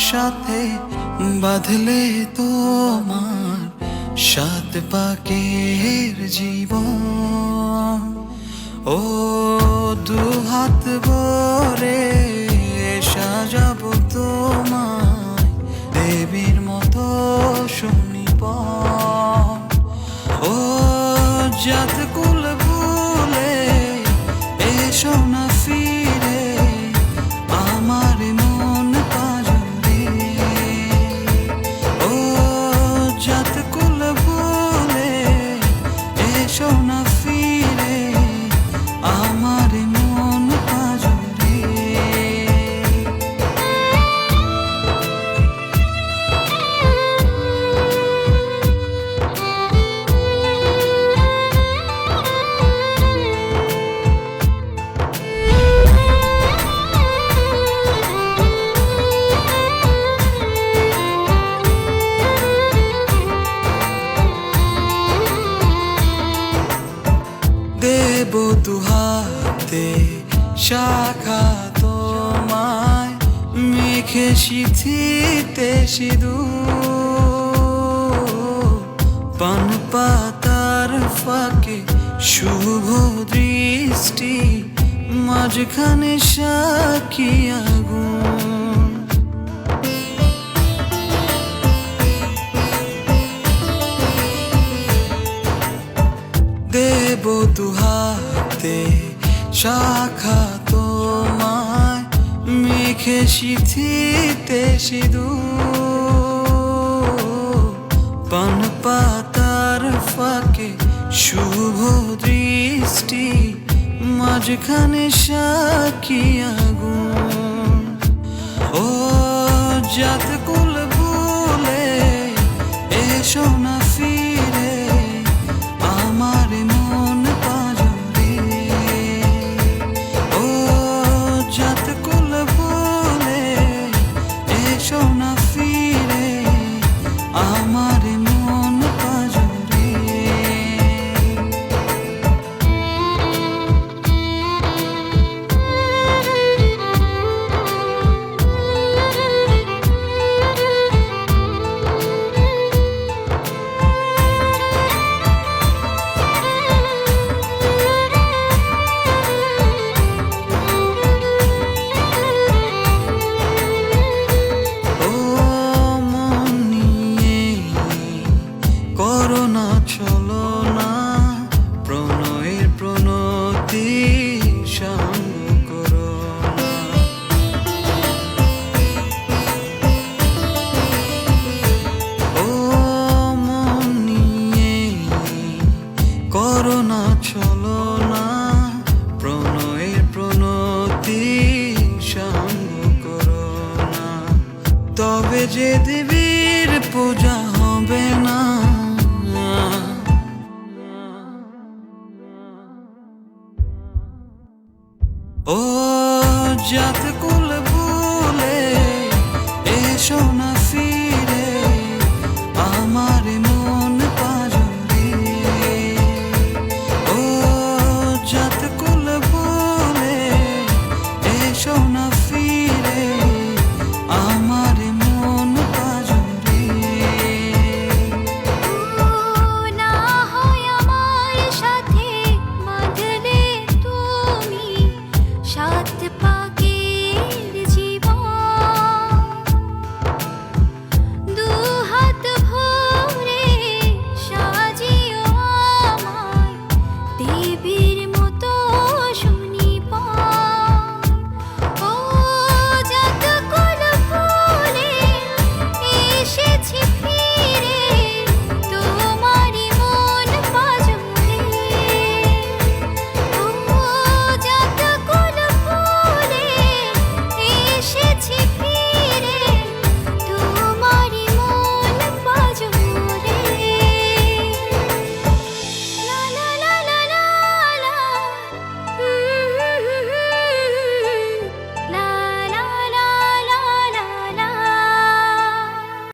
সাথে বাঁধলে তোমার সাত পাকের জীবন। ও দুহাত ভরে সাজাবো তোমায় দেবীর মতো সুনিপন। ও জাত কুল ভুলে এসো না ফিরে আমার মন পাজরে। ও জাত কুল ভুলে এসো না ফিরে আমার মন পাজরে। দেব দুহাতে শাখা তোমায় মেখে সিঁথিতে সিঁদুর। পান পাতার ফাঁকে শুভ দৃষ্টি মাঝখানে সাক্ষী আগুন। দেব দুহাতে শাখা তোমায় মেখে সিঁথিতে সিঁদুর। পান পাতার ফাঁকে শুভ দৃষ্টি মাঝখানে সাক্ষী আগুন। ও জাত কুল ভুলে এসো না ফিরে আমার মন পাজরে। ও জাত কুল ভুলে এসো না ফিরে আমার মন পাজরে। করোনা চলো না প্রণয়ের প্রণতি সাঙ্গ করো না। ও মন নিয়ে করোনা চলো না প্রণয়ের প্রণতি সাঙ্গ করো না। তবে যে দেবীর পূজা হবে না। ও জাত কুল